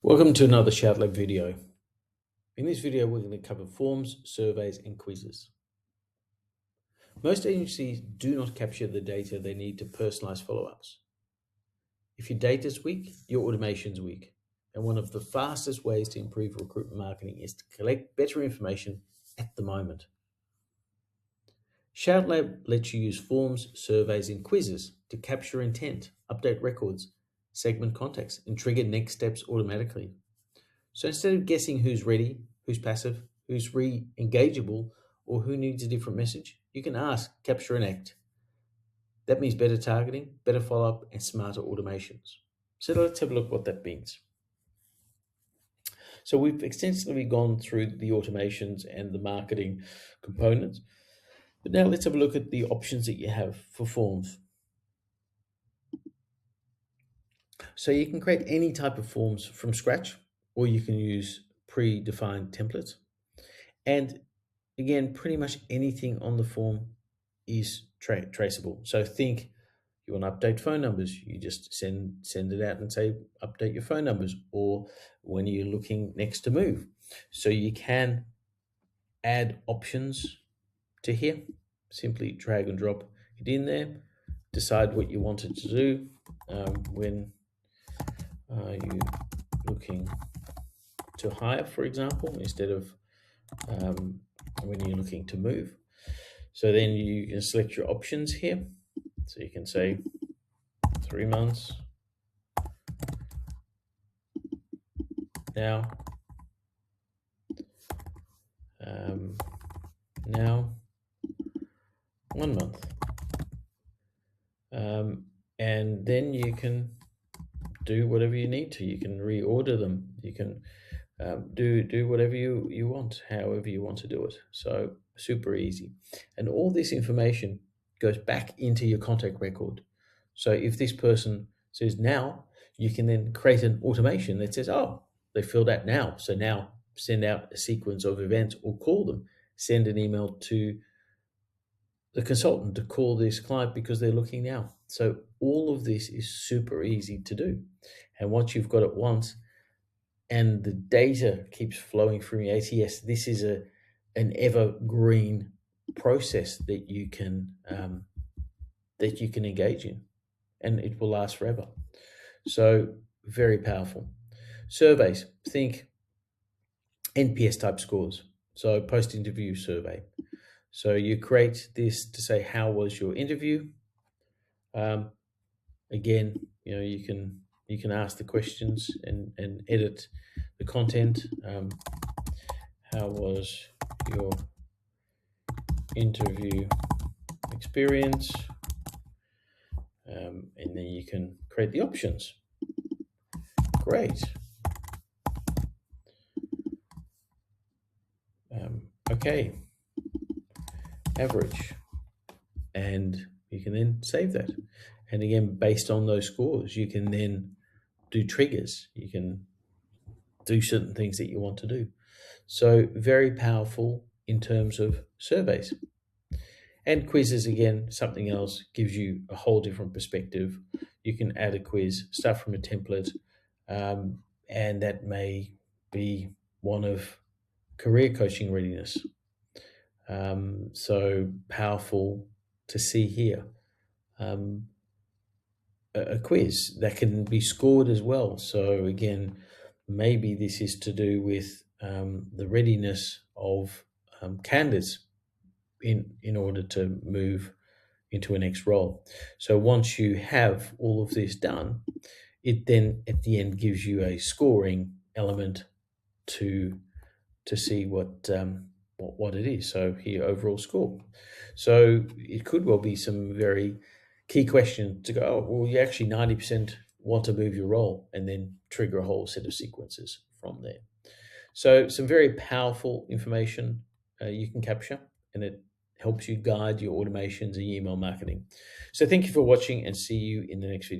Welcome to another Shoutlab video. In this video, we're going to cover forms, surveys, and quizzes. Most agencies do not capture the data they need to personalize follow-ups. If your data's weak, your automation's weak. And one of the fastest ways to improve recruitment marketing is to collect better information at the moment. Shoutlab lets you use forms, surveys, and quizzes to capture intent, update records, segment contacts, and trigger next steps automatically. So instead of guessing who's ready, who's passive, who's re-engageable, or who needs a different message, you can ask, capture, and act. That means better targeting, better follow-up, and smarter automations. So let's have a look what that means. So we've extensively gone through the automations and the marketing components, but now let's have a look at the options that you have for forms. So you can create any type of forms from scratch, or you can use predefined templates. And again, pretty much anything on the form is traceable. So think you want to update phone numbers, you just send it out and say, update your phone numbers, or when you're looking next to move. So you can add options to here, simply drag and drop it in there, decide what you want it to do. When are you looking to hire, for example, instead of when you're looking to move. So then you can select your options here. So you can say 3 months, now, now, 1 month. And then you can do whatever you need to. You can reorder them. You can do whatever you want, however you want to do it. So super easy. And all this information goes back into your contact record. So if this person says now, you can then create an automation that says, oh, they filled out now. So now send out a sequence of events or call them, send an email to the consultant to call this client because they're looking now. So all of this is super easy to do. And once you've got it once, and the data keeps flowing through your ATS, this is an evergreen process that you can engage in, and it will last forever. So very powerful. Surveys, think NPS type scores. So post-interview survey. So you create this to say, how was your interview? Again, you can ask the questions and edit the content. How was your interview experience? And then you can create the options. Great. Okay. Average. And you can then save that. And again, based on those scores, you can then do triggers. You can do certain things that you want to do. So very powerful in terms of surveys. And quizzes, again, something else, gives you a whole different perspective. You can add a quiz, start from a template, and that may be one of career coaching readiness. So powerful to see here. A quiz that can be scored as well. So again, maybe this is to do with the readiness of candidates in order to move into a next role. So once you have all of this done, it then at the end gives you a scoring element to see what it is. So here, overall score. So it could well be some very key question to go, oh, well, you actually 90% want to move your role, and then trigger a whole set of sequences from there. So some very powerful information you can capture, and it helps you guide your automations and email marketing. So thank you for watching, and see you in the next video.